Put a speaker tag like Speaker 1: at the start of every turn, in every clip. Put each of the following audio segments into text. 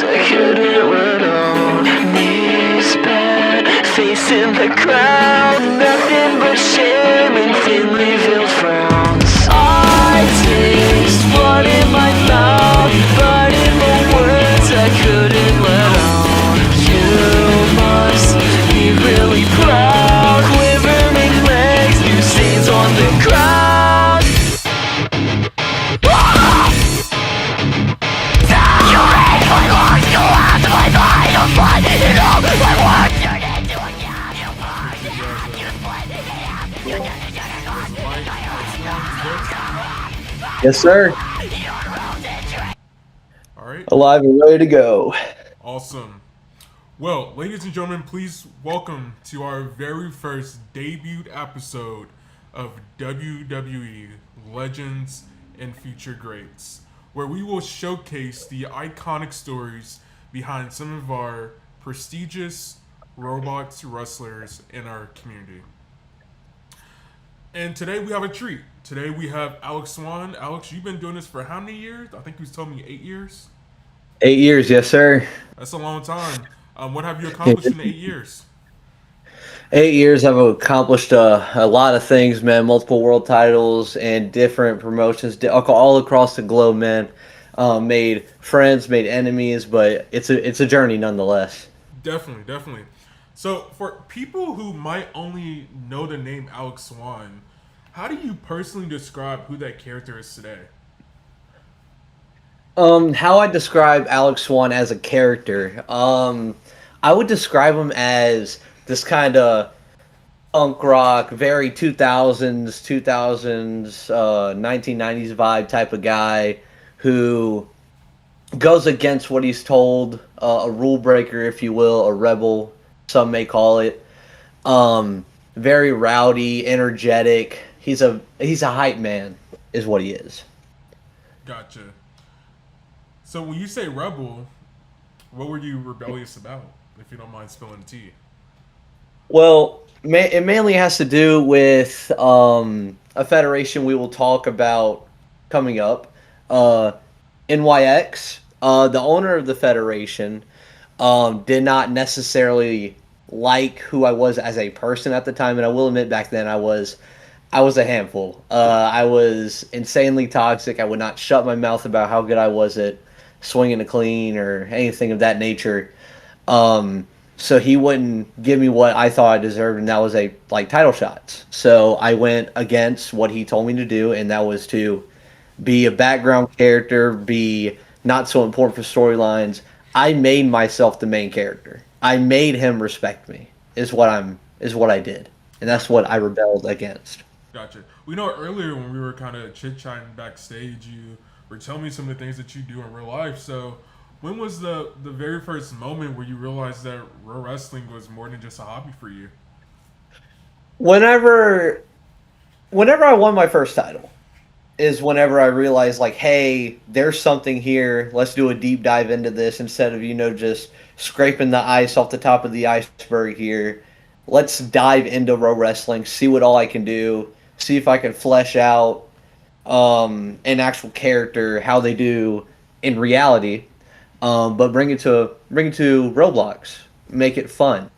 Speaker 1: I couldn't let on. Knees bent, facing the ground. Nothing but shame and thinly veiled frowns. I taste blood in my mouth, but in the words I couldn't let on. You must be really proud. Quivering legs, new stains on the ground. You made my lungs go out of my mind. I'm finding it all. My words turned into a cat. You blended it out. You did it.
Speaker 2: Yes, sir.
Speaker 3: All right.
Speaker 2: Alive and ready to go.
Speaker 3: Awesome. Well, ladies and gentlemen, please welcome to our very first debut episode of WWE Legends and Future Greats, where we will showcase the iconic stories behind some of our prestigious Roblox wrestlers in our community. And today we have a treat. Today we have Alex Swan. Alex, you've been doing this for how many years? I think he was telling me 8 years.
Speaker 2: 8 years, yes, sir.
Speaker 3: That's a long time. What have you accomplished in 8 years?
Speaker 2: 8 years, I've accomplished a lot of things, man. Multiple world titles and different promotions all across the globe, man. Made friends, made enemies, but it's a journey nonetheless.
Speaker 3: Definitely. So, for people who might only know the name Alex Swan, how do you personally describe who that character is today?
Speaker 2: How I describe Alex Swan as a character, I would describe him as this kind of punk rock, very 1990s vibe type of guy who goes against what he's told, a rule breaker, if you will, a rebel, some may call it. Very rowdy, energetic. He's a hype man, is what he is.
Speaker 3: Gotcha. So when you say rebel, what were you rebellious about, if you don't mind spilling the tea?
Speaker 2: Well, it mainly has to do with a federation we will talk about coming up. NYX, the owner of the federation, did not necessarily like who I was as a person at the time, and I will admit back then I was a handful. I was insanely toxic. I would not shut my mouth about how good I was at swinging a clean or anything of that nature. So he wouldn't give me what I thought I deserved, and that was title shots. So I went against what he told me to do, and that was to be a background character, be not so important for storylines. I made myself the main character. I made him respect me. Is what I did, and that's what I rebelled against.
Speaker 3: Gotcha. We know earlier when we were kind of chit-chatting backstage, you were telling me some of the things that you do in real life. So when was the very first moment where you realized that pro wrestling was more than just a hobby for you?
Speaker 2: Whenever I won my first title is whenever I realized, hey, there's something here. Let's do a deep dive into this instead of, just scraping the ice off the top of the iceberg here. Let's dive into pro wrestling, see what all I can do, see if I can flesh out an actual character, how they do in reality, but bring it to Roblox, make it fun.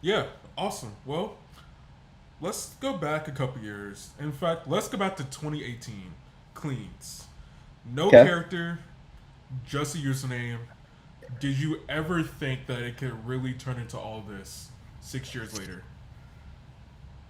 Speaker 3: Yeah, awesome. Well, let's go back a couple years. In fact, let's go back to 2018. Cleans. No character, just a username. Did you ever think that it could really turn into all this 6 years later?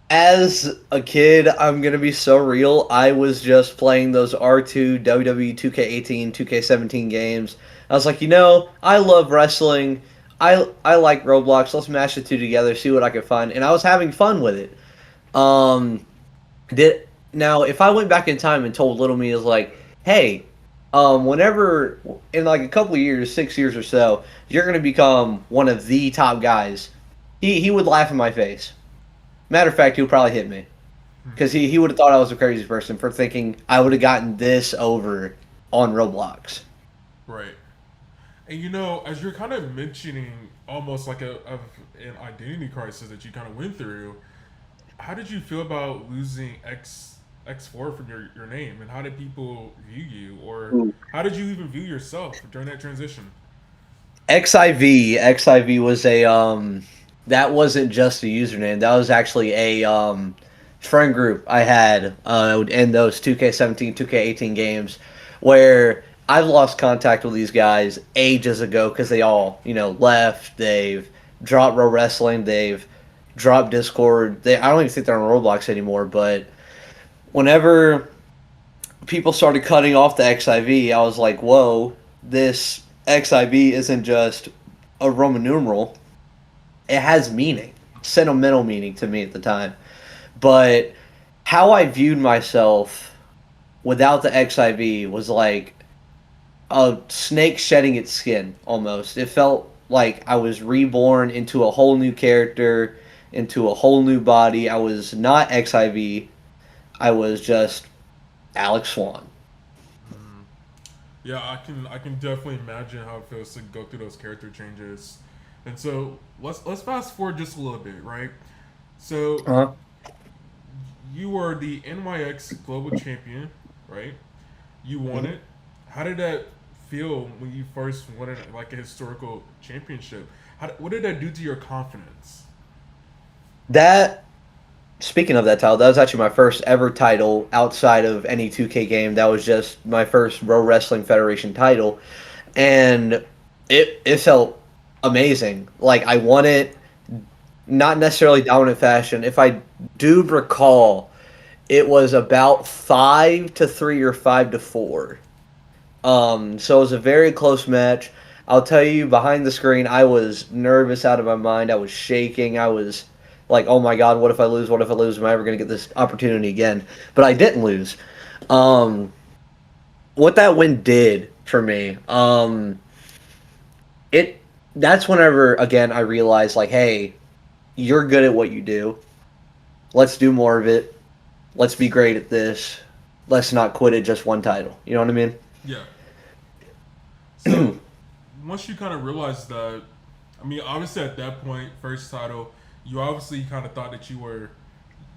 Speaker 2: As a kid, I'm going to be so real. I was just playing those R2 WWE 2K18, 2K17 games. I was like, I love wrestling. I like Roblox. Let's mash the two together, see what I can find. And I was having fun with it. Now, if I went back in time and told little me, is like, hey, whenever, in a couple of years, 6 years or so, you're going to become one of the top guys, he would laugh in my face. Matter of fact, he'll probably hit me. Because he would have thought I was a crazy person for thinking I would have gotten this over on Roblox.
Speaker 3: Right. And as you're kind of mentioning almost like an identity crisis that you kind of went through, how did you feel about losing X4 from your name? And how did people view you? Or how did you even view yourself during that transition?
Speaker 2: XIV was a that wasn't just a username. That was actually a friend group I had in those 2K17, 2K18 games where I've lost contact with these guys ages ago because they all, left. They've dropped Pro Wrestling. They've dropped Discord. I don't even think they're on Roblox anymore. But whenever people started cutting off the XIV, I was like, whoa, this XIV isn't just a Roman numeral. It has meaning, sentimental meaning to me at the time. But how I viewed myself without the XIV was like a snake shedding its skin almost. It felt like I was reborn into a whole new character, into a whole new body. I was not XIV. I was just Alex Swan.
Speaker 3: Yeah, I can definitely imagine how it feels to go through those character changes. And so let's fast forward just a little bit, right? So
Speaker 2: Uh-huh.
Speaker 3: you were the NYX Global Champion, right? You won it. How did that feel when you first won it, like a historical championship? What did that do to your confidence?
Speaker 2: That Speaking of that title, that was actually my first ever title outside of any 2K game. That was just my first Pro Wrestling Federation title, and it felt amazing. Like I won it, not necessarily dominant fashion. If I do recall, it was about 5-3 or 5-4. So it was a very close match. I'll tell you, behind the screen, I was nervous out of my mind. I was shaking. I was like, oh my God, what if I lose? What if I lose? Am I ever going to get this opportunity again? But I didn't lose. Um, what that win did for me, it that's whenever again I realized like, hey, you're good at what you do. Let's do more of it. Let's be great at this. Let's not quit at just one title. You know what I mean?
Speaker 3: Yeah. So once you kind of realized that, I mean, obviously at that point, first title, you obviously kind of thought that you were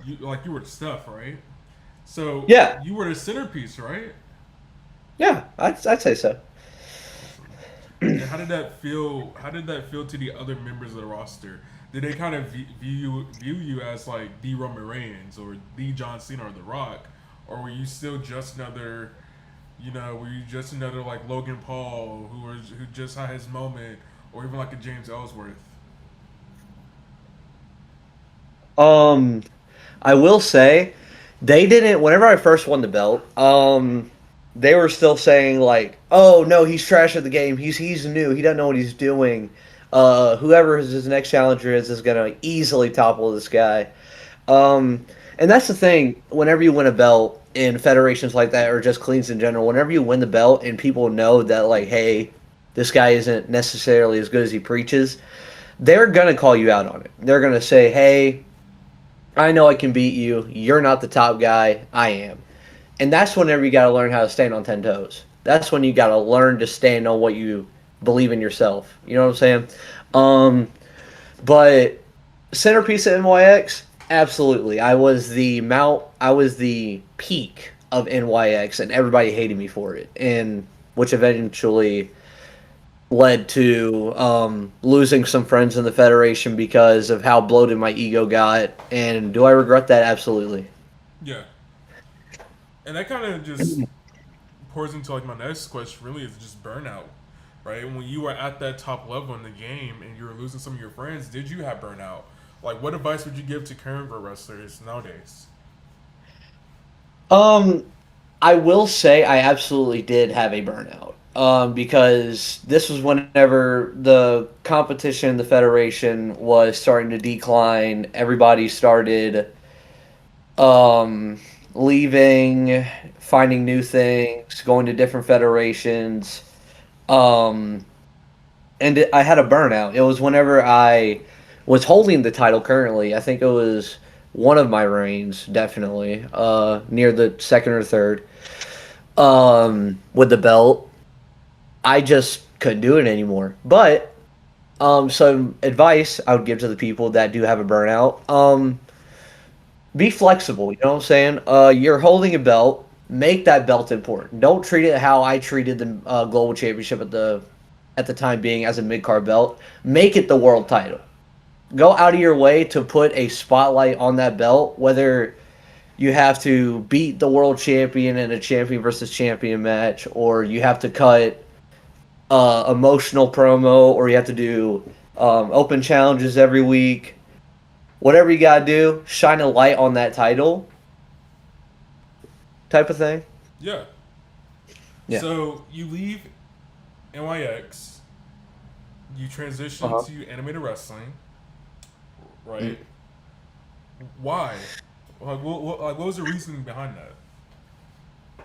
Speaker 3: the stuff, right? So
Speaker 2: Yeah,
Speaker 3: you were the centerpiece, right?
Speaker 2: yeah, I'd say so.
Speaker 3: And how did that feel? How did that feel to the other members of the roster? Did they kind of view you as like the Roman Reigns or the John Cena or The Rock, or were you still just another? Were you just another like Logan Paul who just had his moment, or even like a James Ellsworth?
Speaker 2: Um, I will say they didn't. Whenever I first won the belt, they were still saying like, "Oh no, he's trash at the game. He's new. He doesn't know what he's doing. Whoever his next challenger is gonna easily topple this guy." And that's the thing. Whenever you win a belt in federations like that, or just cleans in general, whenever you win the belt and people know that like, hey, this guy isn't necessarily as good as he preaches, they're gonna call you out on it. They're gonna say, hey, I know I can beat you. You're not the top guy. I am. And that's whenever you got to learn how to stand on 10 toes. That's when you got to learn to stand on what you believe in yourself. You know what I'm saying? But centerpiece at NYX, absolutely. I was the peak of NYX, and everybody hated me for it. And which eventually led to losing some friends in the Federation because of how bloated my ego got. And do I regret that? Absolutely.
Speaker 3: Yeah, and that kind of just pours into like my next question. Really, is just burnout, right? When you were at that top level in the game and you were losing some of your friends, did you have burnout? Like, what advice would you give to current pro wrestlers nowadays?
Speaker 2: Um, I will say I absolutely did have a burnout. Because this was whenever the competition, the Federation was starting to decline. Everybody started leaving, finding new things, going to different federations. Um, I had a burnout. It was whenever I was holding the title currently. I think it was one of my reigns, definitely, near the second or third, with the belt. I just couldn't do it anymore. But some advice I would give to the people that do have a burnout: be flexible. You know what I'm saying? You're holding a belt. Make that belt important. Don't treat it how I treated the global championship at the at the time being as a mid-card belt, make it the world title. Go out of your way to put a spotlight on that belt, whether you have to beat the world champion in a champion versus champion match, or you have to cut emotional promo, or you have to do open challenges every week. Whatever you gotta do, shine a light on that title, type of thing.
Speaker 3: Yeah.
Speaker 2: Yeah.
Speaker 3: So you leave NYX, you transition
Speaker 2: Uh-huh.
Speaker 3: to animated wrestling, right? Why? What was the reasoning behind that?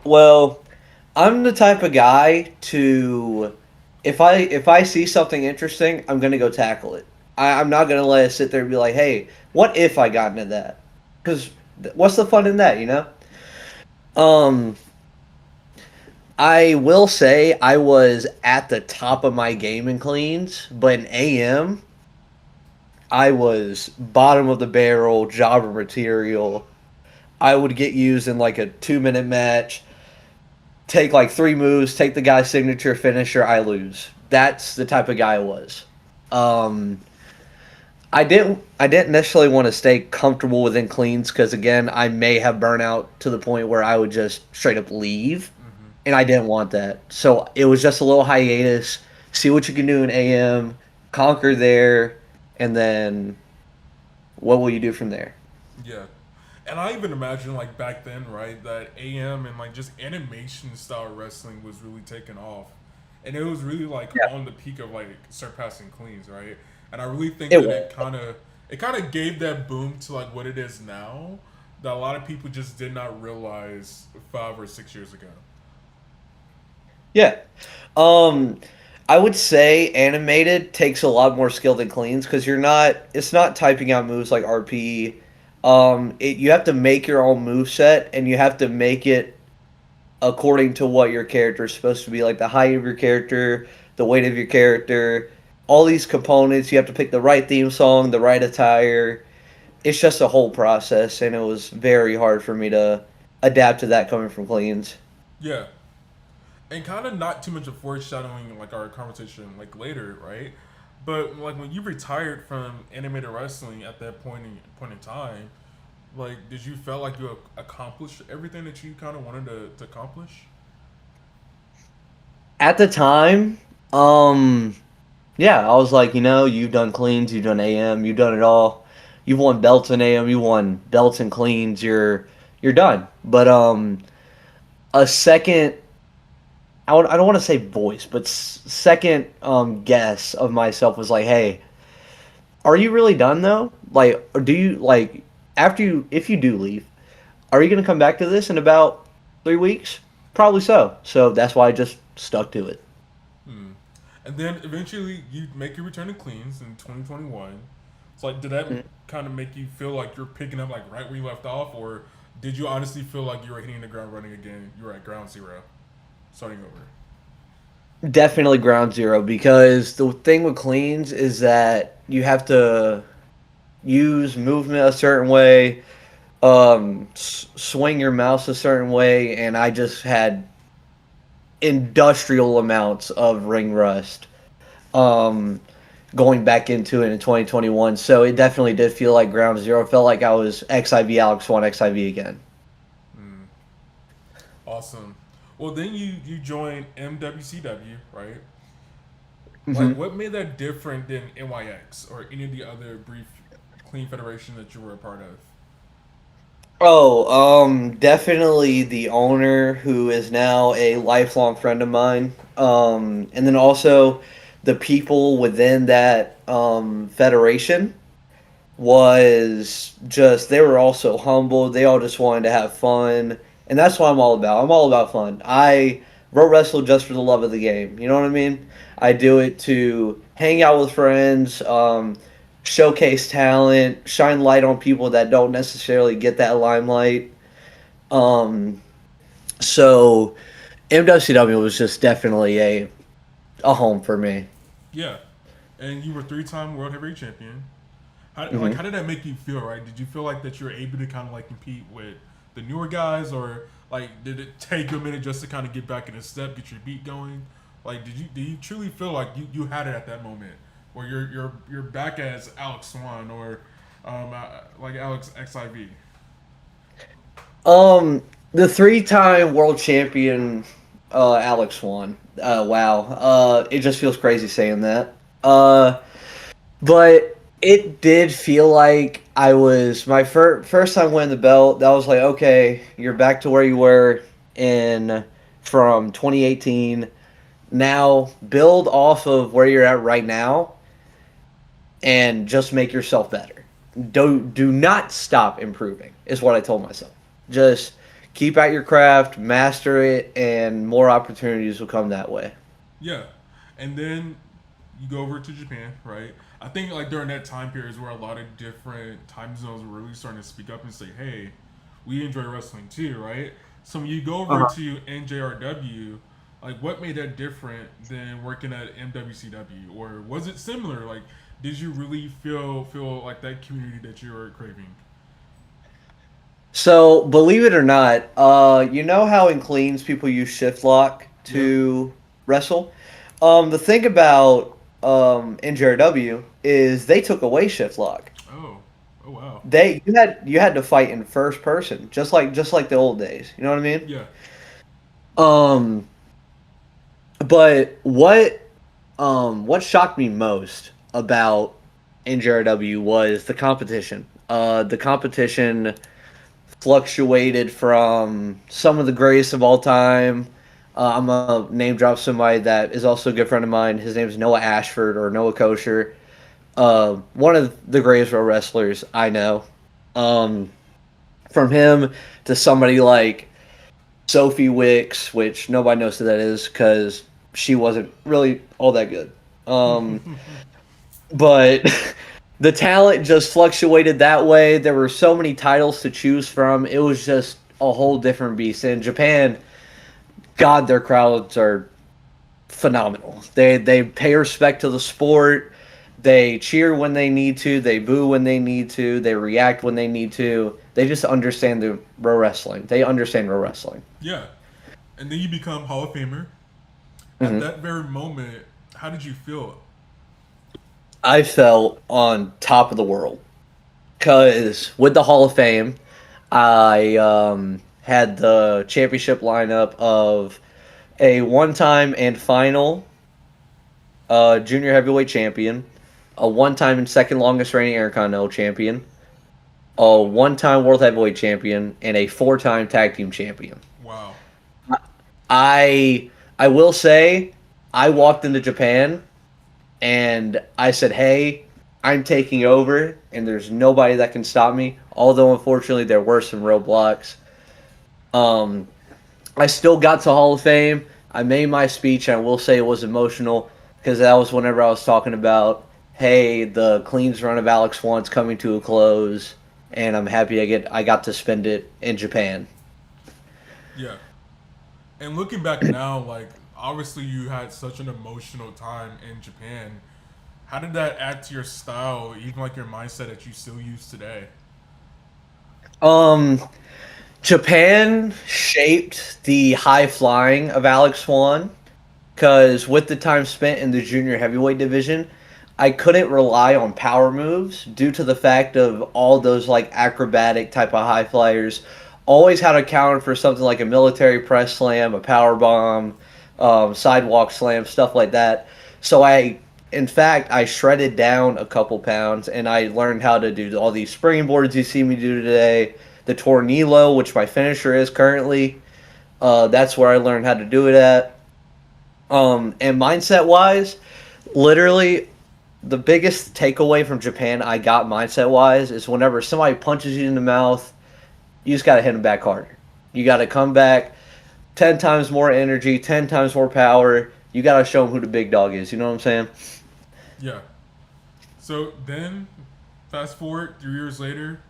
Speaker 2: Well, I'm the type of guy to if I see something interesting, I'm gonna go tackle it. I'm not gonna let it sit there and be like, hey, what if I got into that? Because what's the fun in that, you know? Um, I will say I was at the top of my game in cleans, but in AM, I was bottom of the barrel, jobber material. I would get used in like a 2 minute match, take like three moves, take the guy's signature finisher, I lose. That's the type of guy I was. Um, I didn't necessarily want to stay comfortable within cleans because again, I may have burnout to the point where I would just straight up leave, and I didn't want that. So it was just a little hiatus. See what you can do in AM, conquer there, and then what will you do from there?
Speaker 3: Yeah. And I even imagine like back then, right, that AM and like just animation style wrestling was really taking off. And it was really like
Speaker 2: Yeah.
Speaker 3: on the peak of like surpassing cleans, right? And I really think
Speaker 2: It
Speaker 3: that
Speaker 2: was.
Speaker 3: it kind of gave that boom to like what it is now that a lot of people just did not realize 5 or 6 years ago.
Speaker 2: Yeah. Um, I would say animated takes a lot more skill than cleans because it's not typing out moves like RP. You have to make your own move set and you have to make it according to what your character is supposed to be, like the height of your character, the weight of your character, all these components. You have to pick the right theme song, the right attire. It's just a whole process, and it was very hard for me to adapt to that coming from cleans.
Speaker 3: Yeah. And kind of not too much of foreshadowing like our conversation like later, right? But like when you retired from animated wrestling at that point in time, like did you feel like you accomplished everything that you kind of wanted to accomplish?
Speaker 2: At the time, um, yeah, I was like, you've done cleans, you've done AM, you've done it all. You've won belts in AM, you won belts and cleans. You're done. But a second, I don't want to say voice, but second guess of myself was like, hey, are you really done though? Like, or do you like after you if you do leave, are you gonna come back to this in about 3 weeks? Probably so. So that's why I just stuck to it.
Speaker 3: Hmm. And then eventually you make your return to cleans in 2021. So like, did that kind of make you feel like you're picking up like right where you left off, or did you honestly feel like you were hitting the ground running again? You were at ground zero, starting over.
Speaker 2: Definitely ground zero because the thing with cleans is that you have to use movement a certain way, swing your mouse a certain way, and I just had industrial amounts of ring rust um, going back into it in 2021. So it definitely did feel like ground zero. It felt like I was XIV Alex Swan XIV again.
Speaker 3: Hmm. Awesome. Well, then you joined MWCW, right? Like,
Speaker 2: Hmm.
Speaker 3: what made that different than NYX or any of the other brief clean federation that you were a part of?
Speaker 2: Oh, definitely the owner who is now a lifelong friend of mine. And then also the people within that federation was just they were all so humble. They all just wanted to have fun, and that's what I'm all about. I'm all about fun. I wrestle just for the love of the game. You know what I mean? I do it to hang out with friends, showcase talent, shine light on people that don't necessarily get that limelight. Um, so MWCW was just definitely a home for me.
Speaker 3: Yeah, and you were three-time world heavyweight champion.
Speaker 2: Hmm.
Speaker 3: How did that make you feel? Right? Did you feel like that you were able to kind of like compete with the newer guys, or like did it take you a minute just to kind of get back in the step, get your beat going? Like, did you truly feel like you had it at that moment, where you're back as Alex Swan or like Alex XIV?
Speaker 2: The three-time world champion, Alex Swan. Wow. It just feels crazy saying that. But it did feel like I was my first time winning the belt. That was like, okay, you're back to where you were in from 2018. Now build off of where you're at right now and just make yourself better. Do not stop improving is what I told myself. Just keep at your craft, master it, and more opportunities will come that way.
Speaker 3: Yeah, and then you go over to Japan, right? I think like during that time period is where a lot of different time zones were really starting to speak up and say, "Hey, we enjoy wrestling too," right? So when you go over
Speaker 2: Uh-huh.
Speaker 3: to NJRW, like what made that different than working at MWCW, or was it similar? Like, did you really feel like that community that you were craving?
Speaker 2: So, believe it or not, you know how in cleans people use shift lock
Speaker 3: Yep.
Speaker 2: to wrestle? The thing about NJRW is they took away shift lock.
Speaker 3: Oh, oh wow.
Speaker 2: You had to fight in first person, just like the old days. You know what I mean?
Speaker 3: Yeah,
Speaker 2: Um, but what shocked me most about NJRW was the competition. The competition fluctuated from some of the greatest of all time. I'm gonna name drop somebody that is also a good friend of mine. His name is Noah Ashford or Noah Kosher. One of the greatest pro wrestlers I know. Um, from him to somebody like Sophie Wicks, which nobody knows who that is because she wasn't really all that good. But the talent just fluctuated that way. There were so many titles to choose from. It was just a whole different beast. In Japan, God, their crowds are phenomenal. They pay respect to the sport. They cheer when they need to. They boo when they need to. They react when they need to. They just understand the pro wrestling. They understand pro wrestling.
Speaker 3: yeah. And then you become Hall of Famer. At
Speaker 2: hmm
Speaker 3: that very moment, how did you feel?
Speaker 2: I felt on top of the world because with the Hall of Fame, I had the championship lineup of a one-time and final junior heavyweight champion, a one-time and second longest reigning Intercontinental champion, a one-time world heavyweight champion, and a four-time tag team champion.
Speaker 3: Wow.
Speaker 2: I will say, I walked into Japan and I said, "Hey, I'm taking over, and there's nobody that can stop me." Although unfortunately there were some roadblocks. Um, I still got to Hall of Fame. I made my speech, and I will say it was emotional because that was whenever I was talking about, hey, the Clean's run of Alex Swan's coming to a close, and I'm happy I got to spend it in Japan.
Speaker 3: Yeah. And looking back now, like obviously you had such an emotional time in Japan. How did that add to your style, even like your mindset that you still use today?
Speaker 2: Um, Japan shaped the high flying of Alex Swan because with the time spent in the junior heavyweight division, I couldn't rely on power moves due to the fact of all those like acrobatic type of high flyers always had a counter for something like a military press slam, a power bomb, sidewalk slam, stuff like that. So in fact, I shredded down a couple pounds and I learned how to do all these springboards you see me do today. The tornillo, which my finisher is currently, that's where I learned how to do it at. And mindset wise, literally the biggest takeaway from Japan I got mindset wise is whenever somebody punches you in the mouth, you just got to hit them back harder. You got to come back 10 times more energy, 10 times more power. You got to show them who the big dog is. You know what I'm saying?
Speaker 3: Yeah. So then, fast forward 3 years later,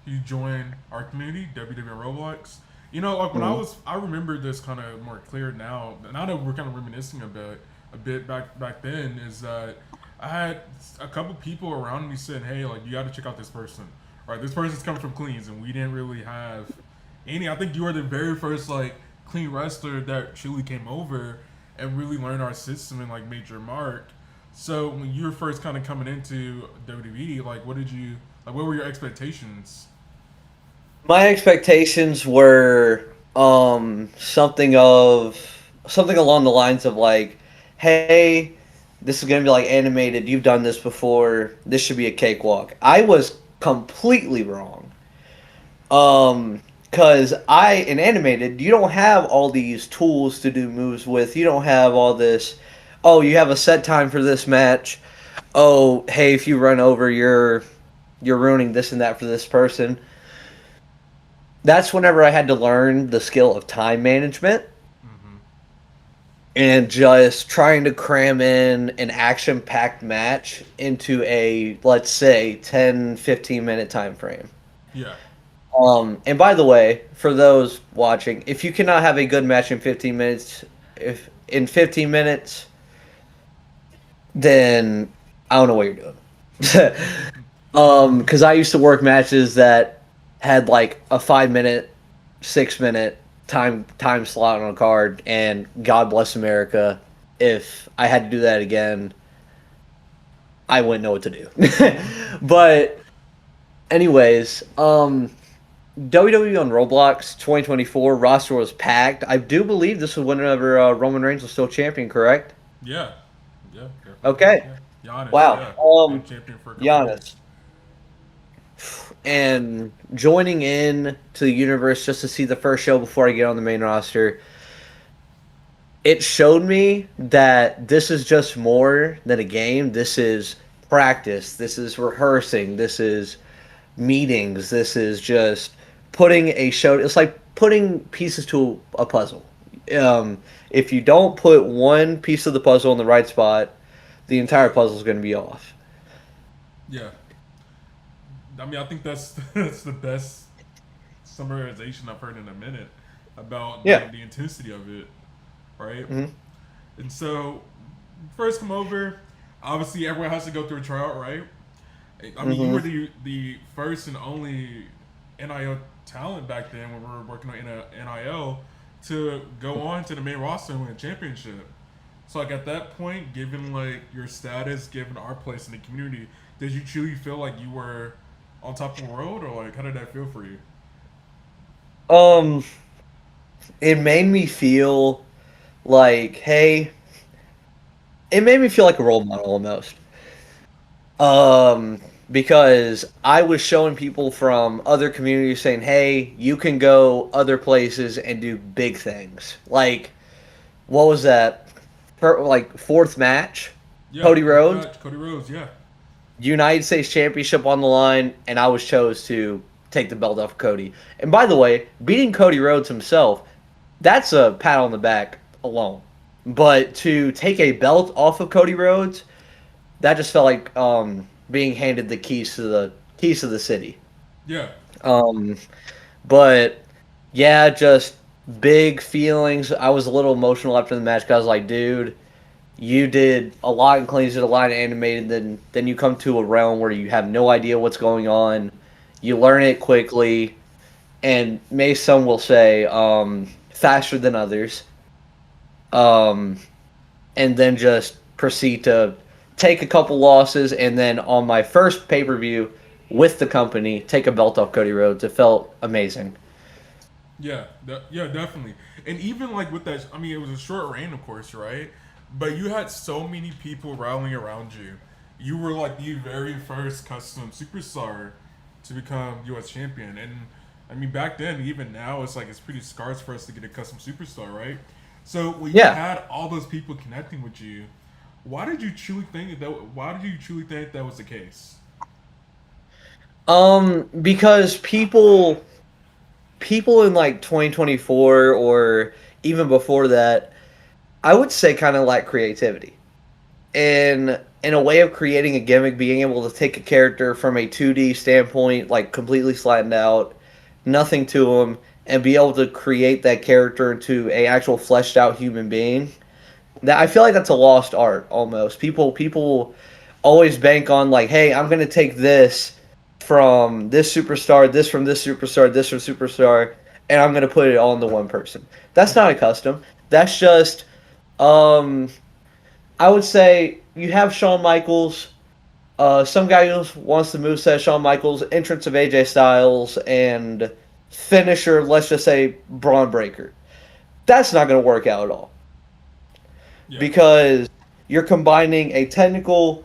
Speaker 3: you join our community, WWE Roblox. You know, like when
Speaker 2: Mhm.
Speaker 3: I remember this kind of more clear now. Now that we're kind of reminiscing about a bit back then, is that I had a couple people around me saying, "Hey, like you got to check out this person. Right, this person's coming from Cleans, and we didn't really have any. I think you were the very first like clean wrestler that truly came over, and really learn our system and like made your mark. So when you were first kind of coming into WWE, like what were your expectations?
Speaker 2: My expectations were something along the lines of like, hey, this is gonna be like animated. You've done this before. This should be a cakewalk. I was completely wrong. Because in animated, you don't have all these tools to do moves with. You don't have all this. Oh, you have a set time for this match. Oh, hey, if you run over, you're ruining this and that for this person. That's whenever I had to learn the skill of time management
Speaker 3: Mm-hmm.
Speaker 2: and just trying to cram in an action-packed match into a, let's say, 10-15 minute time frame.
Speaker 3: Yeah.
Speaker 2: And by the way, for those watching, if you cannot have a good match in 15 minutes, if in 15 minutes, then I don't know what you're doing. Because I used to work matches that had like a 5 minute, 6 minute time slot on a card, and God bless America, if I had to do that again, I wouldn't know what to do. But anyways, WWE on Roblox 2024 roster was packed. I do believe this was whenever Roman Reigns was still champion, correct?
Speaker 3: Yeah. Yeah. Definitely.
Speaker 2: Okay.
Speaker 3: Yeah. Giannis.
Speaker 2: Wow.
Speaker 3: Yeah. Been champion for a couple years.
Speaker 2: Giannis. And joining in to the universe just to see the first show before I get on the main roster, it showed me that this is just more than a game. This is practice. This is rehearsing. This is meetings. This is just putting a show. It's like putting pieces to a puzzle. If you don't put one piece of the puzzle in the right spot, the entire puzzle is going to be off.
Speaker 3: Yeah. I mean, I think that's the best summarization I've heard in a minute about
Speaker 2: Yeah.
Speaker 3: the intensity of it, right?
Speaker 2: Mhm.
Speaker 3: And so, first come over. Obviously, everyone has to go through a tryout, right? I mean, you were the first and only NIL talent back then when we were working on NIL to go on to the main roster and win a championship. So, like at that point, given like your status, given our place in the community, did you truly feel like you were on top of the world, or like how did that feel for you?
Speaker 2: Um, it made me feel like, hey, it made me feel like a role model almost. Because I was showing people from other communities saying, hey, you can go other places and do big things. Like, what was that? Like, fourth match?
Speaker 3: Yeah,
Speaker 2: Cody Rhodes?
Speaker 3: Cody Rhodes, yeah.
Speaker 2: United States Championship on the line, and I was chose to take the belt off of Cody. And by the way, beating Cody Rhodes himself, that's a pat on the back alone. But to take a belt off of Cody Rhodes, that just felt like being handed the keys to the city.
Speaker 3: Yeah.
Speaker 2: But yeah, just big feelings. I was a little emotional after the match because I was like, dude, you did a lot in cleans, did a lot in animated, then you come to a realm where you have no idea what's going on. You learn it quickly, and some will say faster than others. And then just proceed to take a couple losses, and then on my first pay-per-view with the company, take a belt off Cody Rhodes. It felt amazing.
Speaker 3: Yeah, yeah, definitely. And even like with that, I mean, it was a short reign, of course, right? But you had so many people rallying around you. You were like the very first custom superstar to become U.S. champion. And I mean, back then, even now, it's like it's pretty scarce for us to get a custom superstar, right? So when you had all those people connecting with you, why did you truly think that was the case?
Speaker 2: Because people in like 2024 or even before that, I would say kind of lack creativity. In a way of creating a gimmick, being able to take a character from a 2D standpoint, like completely flattened out, nothing to him, and be able to create that character into a actual fleshed out human being. That I feel like that's a lost art almost. People always bank on like, hey, I'm gonna take this from this superstar, this from this superstar, this from superstar, and I'm gonna put it all into one person. That's not a custom. That's just Um, I would say you have Shawn Michaels. Some guy who wants the moveset Shawn Michaels, entrance of AJ Styles, and finisher, let's just say Braun Breaker. That's not going to work out at all
Speaker 3: Yeah.
Speaker 2: because you're combining a technical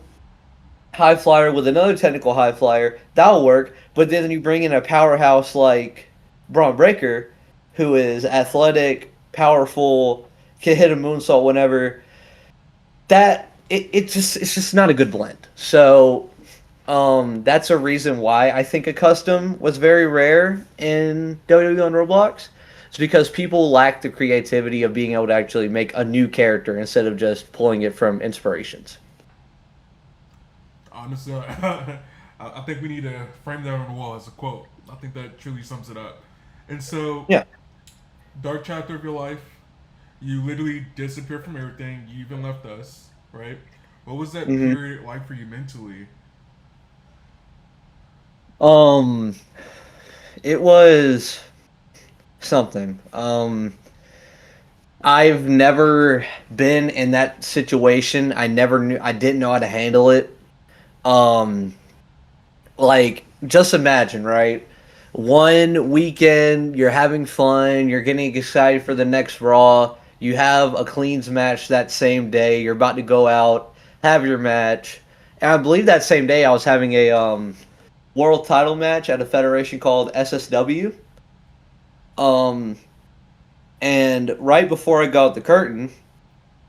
Speaker 2: high flyer with another technical high flyer. That'll work, but then you bring in a powerhouse like Braun Breaker, who is athletic, powerful, can hit a moonsault whenever. It's just not a good blend. So that's a reason why I think a custom was very rare in WWE on Roblox. It's because people lack the creativity of being able to actually make a new character instead of just pulling it from inspirations.
Speaker 3: Honestly, I think we need to frame that on the wall as a quote. I think that truly sums it up. And so,
Speaker 2: Yeah.
Speaker 3: dark chapter of your life, you literally disappeared from everything. You even left us, right? What was that
Speaker 2: hmm
Speaker 3: period like for you mentally?
Speaker 2: Um, it was something. I've never been in that situation. I never knew. I didn't know how to handle it. Um, like just imagine, right? One weekend, you're having fun, you're getting excited for the next Raw. You have a cleans match that same day. You're about to go out, have your match, and I believe that same day I was having a world title match at a federation called SSW. Um, and right before I got out the curtain,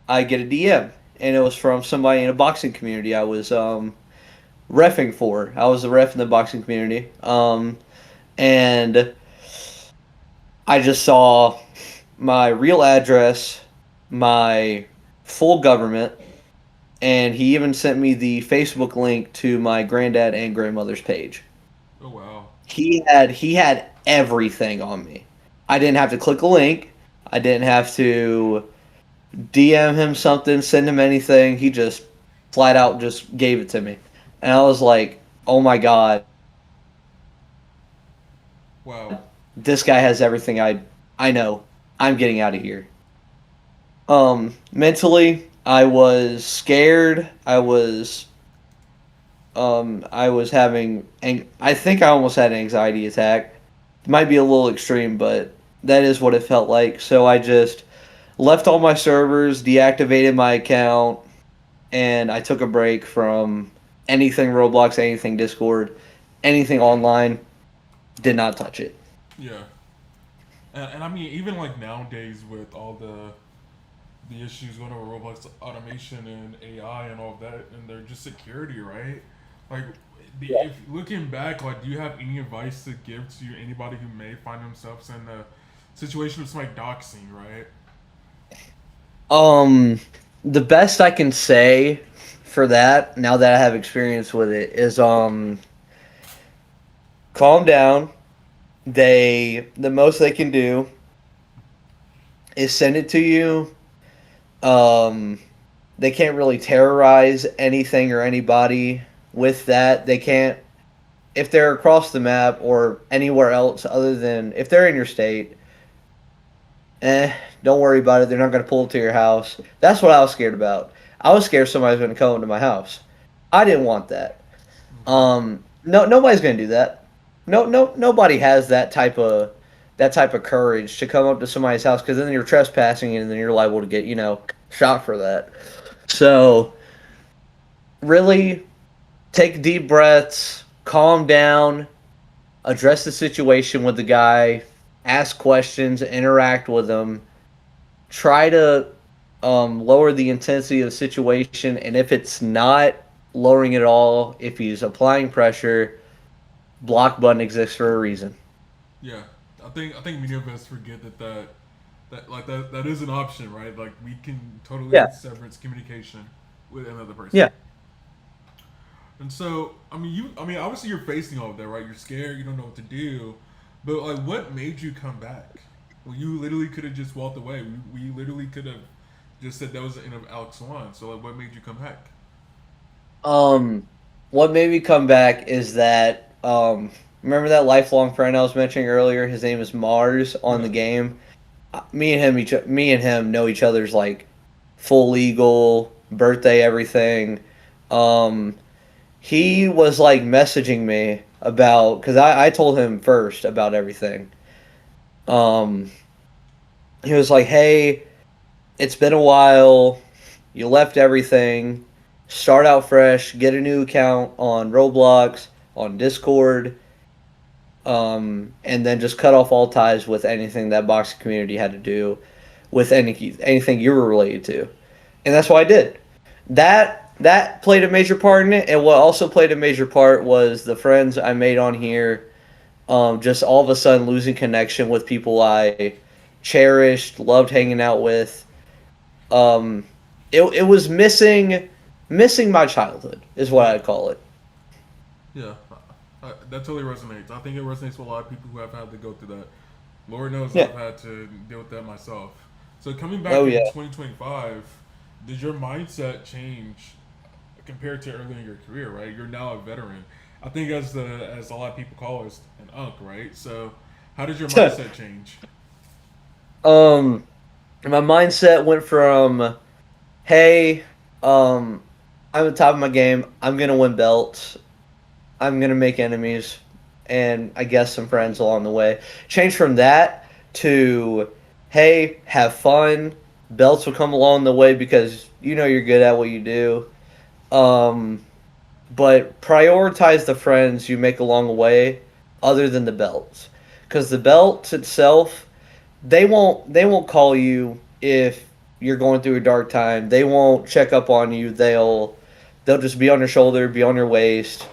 Speaker 2: I get a DM, and it was from somebody in a boxing community I was refing for. I was the ref in the boxing community. And I just saw my real address, my full government, and he even sent me the Facebook link to my granddad and grandmother's page.
Speaker 3: Oh wow.
Speaker 2: He had everything on me. I didn't have to click a link. I didn't have to DM him something, send him anything. He just flat out just gave it to me. And I was like, "Oh my god,
Speaker 3: Wow.
Speaker 2: this guy has everything I know. I'm getting out of here." Mentally, I was scared. I was having, I think I almost had an anxiety attack. It might be a little extreme, but that is what it felt like. So I just left all my servers, deactivated my account, and I took a break from anything Roblox, anything Discord, anything online. Did not touch it.
Speaker 3: Yeah. And I mean, even like nowadays with all the issues going over Roblox automation and AI and all of that, and they're just security, right? Like, if looking back, like, do you have any advice to give to anybody who may find themselves in a situation of some like doxing, right?
Speaker 2: Um, the best I can say for that, now that I have experience with it, is calm down. The most they can do is send it to you. Um, they can't really terrorize anything or anybody with that. They can't if they're across the map or anywhere else other than if they're in your state. Don't worry about it. They're not going to pull it to your house. That's what I was scared about. I was scared somebody was going to come into my house. I didn't want that.
Speaker 3: Okay.
Speaker 2: No, nobody's going to do that. Nobody has that type of courage to come up to somebody's house because then you're trespassing and then you're liable to get shot for that. So really, take deep breaths, calm down, address the situation with the guy, ask questions, interact with him, try to lower the intensity of the situation, and if it's not lowering it at all, if he's applying pressure, block button exists for a reason.
Speaker 3: Yeah. I think many of us forget that is an option, right? Like we can totally
Speaker 2: Yeah,
Speaker 3: severance communication with another person.
Speaker 2: yeah.
Speaker 3: And so, I mean, obviously you're facing all of that, right? You're scared, you don't know what to do, but like, what made you come back? Well, you literally could have just walked away. We literally could have just said that was the end of Alex Swan. So, like, what made you come back?
Speaker 2: Um, what made me come back is that remember that lifelong friend I was mentioning earlier? His name is Mars on
Speaker 3: Yeah.
Speaker 2: the game. Me and him know each other's like full legal, birthday, everything. Um, he was like messaging me about because I told him first about everything. Um, he was like, "Hey, it's been a while. You left everything. Start out fresh. Get a new account on Roblox, on Discord, and then just cut off all ties with anything that boxing community had to do with anything you were related to." And that's what I did. That played a major part in it, and what also played a major part was the friends I made on here. Just all of a sudden losing connection with people I cherished, loved hanging out with. Um, it was missing my childhood is what I'd call it.
Speaker 3: Yeah, that totally resonates. I think it resonates with a lot of people who have had to go through that. Lord knows
Speaker 2: Yeah.
Speaker 3: I've had to deal with that myself. So coming back
Speaker 2: Oh
Speaker 3: in
Speaker 2: yeah.
Speaker 3: 2025, did your mindset change compared to earlier in your career? Right, you're now a veteran. I think as a lot of people call us an unk, right? So how did your mindset change?
Speaker 2: um, my mindset went from, hey, um, I'm at the top of my game. I'm gonna win belts. I'm gonna make enemies, and I guess some friends along the way. Change from that to, hey, have fun. Belts will come along the way because you know you're good at what you do. Um, but prioritize the friends you make along the way, other than the belts, because the belts itself, they won't call you if you're going through a dark time. They won't check up on you. They'll just be on your shoulder, be on your waist.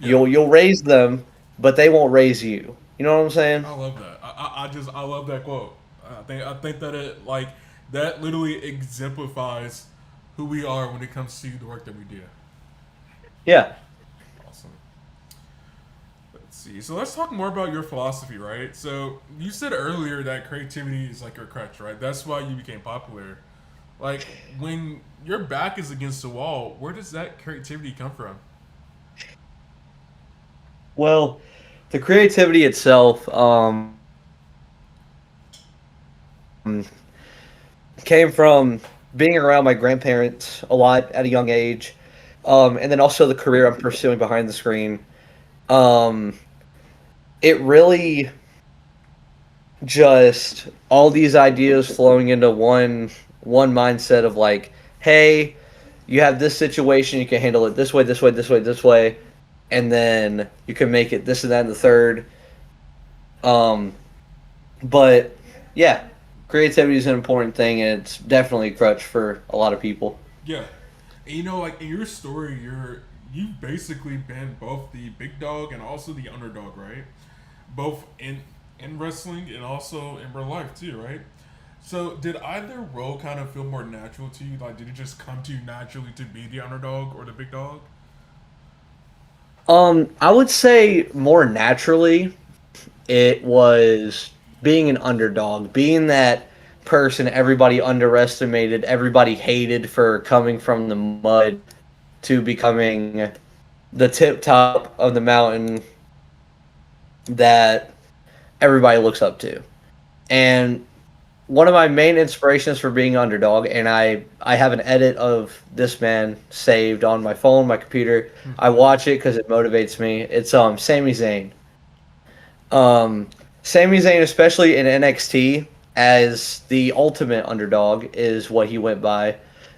Speaker 3: Yeah,
Speaker 2: You'll raise them, but they won't raise you. You know what I'm saying?
Speaker 3: I love that. I love that quote. I think that it like that literally exemplifies who we are when it comes to the work that we do.
Speaker 2: Yeah.
Speaker 3: Awesome. Let's see. So let's talk more about your philosophy, right? So you said earlier that creativity is like your crutch, right? That's why you became popular. Like when your back is against the wall, where does that creativity come from?
Speaker 2: Well, the creativity itself came from being around my grandparents a lot at a young age, and then also the career I'm pursuing behind the screen. Um, it really just all these ideas flowing into one mindset of like, hey, you have this situation, you can handle it this way, this way, this way, this way, and then you can make it this and that and the third. Um, but yeah, creativity is an important thing, and it's definitely a crutch for a lot of people.
Speaker 3: Yeah, and like in your story, you've basically been both the big dog and also the underdog, right? Both in wrestling and also in real life too, right? So did either role kind of feel more natural to you? Like, did it just come to you naturally to be the underdog or the big dog?
Speaker 2: I would say more naturally, it was being an underdog, being that person everybody underestimated, everybody hated for coming from the mud to becoming the tip top of the mountain that everybody looks up to. And one of my main inspirations for being underdog, and I have an edit of this man saved on my phone, my computer. I watch it because it motivates me. It's Sami Zayn. Um, Sami Zayn, especially in NXT, as the ultimate underdog, is what he went by,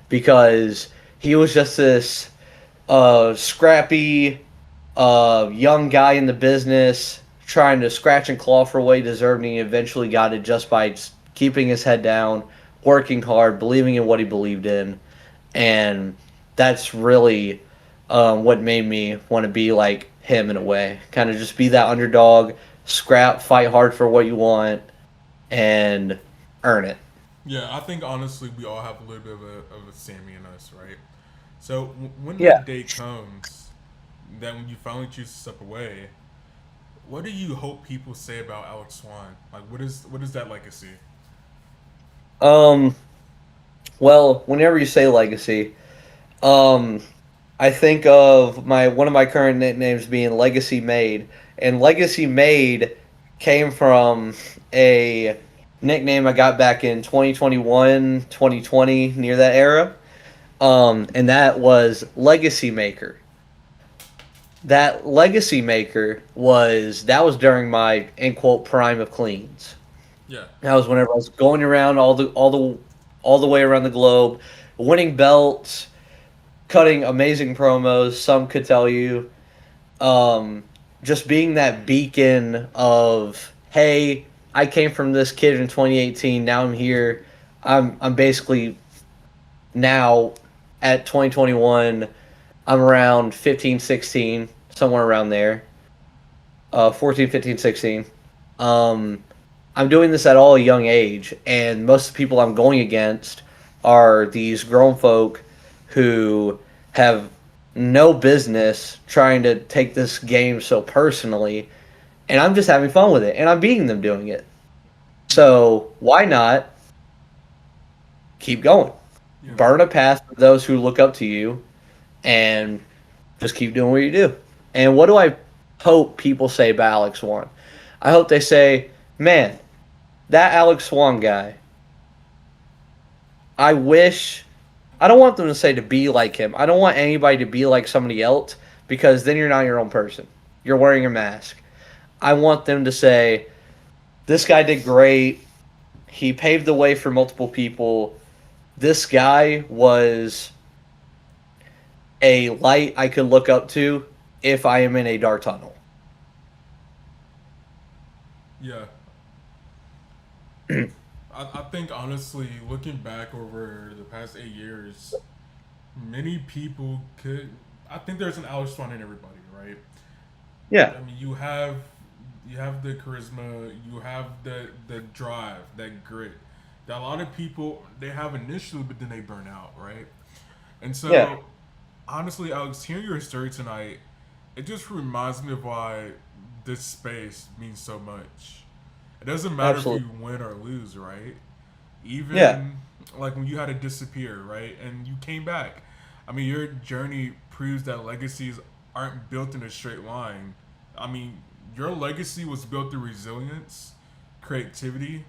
Speaker 2: because he was just this scrappy young guy in the business trying to scratch and claw for what he deserved, and he eventually got it just by keeping his head down, working hard, believing in what he believed in, and that's really what made me want to be like him in a way. Kind of just be that underdog, scrap, fight hard for what you want, and earn it.
Speaker 3: Yeah, I think honestly we all have a little bit of a Sammy in us, right? So when
Speaker 2: Yeah.
Speaker 3: that day comes, that when you finally choose to step away, what do you hope people say about Alex Swan? Like, what is that legacy?
Speaker 2: Um. Well, whenever you say legacy, um, I think of my one of my current nicknames being Legacy Made, and Legacy Made came from a nickname I got back in 2021, 2020, near that era. And that was Legacy Maker. That Legacy Maker was during my in quote prime of cleans.
Speaker 3: Yeah.
Speaker 2: That was whenever I was going around all the way around the globe, winning belts, cutting amazing promos. Some could tell you, um, just being that beacon of, hey, I came from this kid in 2018. Now I'm here. I'm basically now at 2021. I'm around 15, 16, somewhere around there. 14, 15, 16. Um, I'm doing this at all a young age, and most of the people I'm going against are these grown folk who have no business trying to take this game so personally, and I'm just having fun with it, and I'm beating them doing it. So why not keep going?
Speaker 3: Yeah.
Speaker 2: Burn a path for those who look up to you, and just keep doing what you do. And what do I hope people say about Alex Swan? I hope they say, man, that Alex Swan guy, I wish. I don't want them to say to be like him. I don't want anybody to be like somebody else because then you're not your own person. You're wearing a mask. I want them to say, this guy did great. He paved the way for multiple people. This guy was a light I could look up to if I am in a dark tunnel.
Speaker 3: Yeah. I think honestly, looking back over the past 8 years, many people could. I think there's an Alex Swan in everybody, right?
Speaker 2: Yeah,
Speaker 3: I mean, you have the charisma, you have the drive, that grit. That a lot of people they have initially, but then they burn out, right? And so,
Speaker 2: yeah,
Speaker 3: honestly, Alex, hearing your story tonight, it just reminds me of why this space means so much. It doesn't matter if
Speaker 2: absolutely.
Speaker 3: you win or lose, right?
Speaker 2: Yeah,
Speaker 3: Even like when you had to disappear, right? And you came back. I mean, your journey proves that legacies aren't built in a straight line. I mean, your legacy was built through resilience, creativity,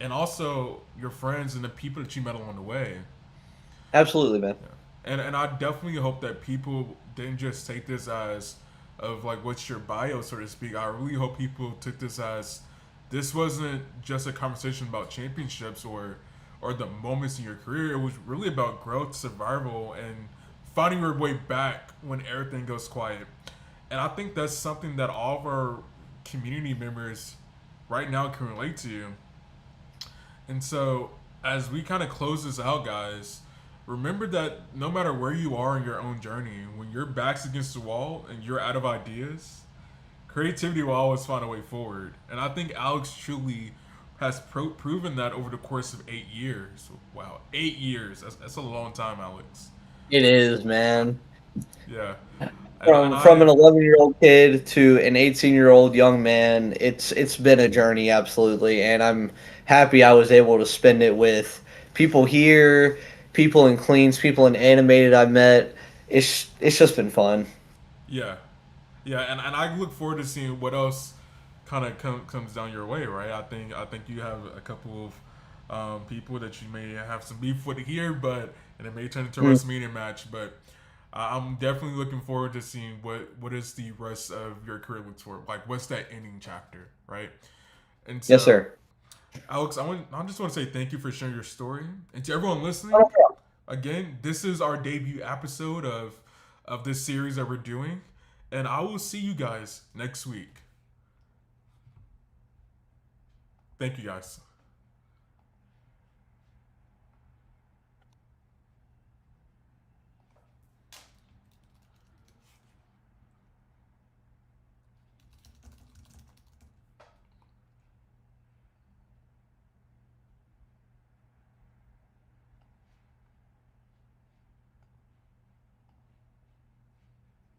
Speaker 3: and also your friends and the people that you met along the way.
Speaker 2: absolutely, man.
Speaker 3: And I definitely hope that people didn't just take this as of like what's your bio, so to speak. I really hope people took this as this wasn't just a conversation about championships or the moments in your career. It was really about growth, survival, and finding your way back when everything goes quiet. And I think that's something that all of our community members right now can relate to. And so, as we kind of close this out, guys, remember that no matter where you are in your own journey, when your back's against the wall and you're out of ideas, creativity will always find a way forward. And I think Alex truly has proven that over the course of 8 years. Wow, 8 years. That's a long time, Alex.
Speaker 2: It is, man.
Speaker 3: Yeah. And
Speaker 2: From
Speaker 3: I,
Speaker 2: an 11-year-old kid to an 18-year-old young man, it's been a journey, absolutely, and I'm happy I was able to spend it with people here, people in cleans, people in animated I met. It's just been fun.
Speaker 3: yeah. Yeah, and I look forward to seeing what else kind of comes down your way, right? I think you have a couple of people that you may have some beef with here, but and it may turn into a
Speaker 2: Mm.
Speaker 3: WrestleMania match. But I'm definitely looking forward to seeing what is the rest of your career looks for. Like, what's that ending chapter, right? And
Speaker 2: Yes,
Speaker 3: so,
Speaker 2: sir.
Speaker 3: Alex, I just want to say thank you for sharing your story, and to everyone listening. Again, this is our debut episode of this series that we're doing, and I will see you guys next week. Thank you, guys.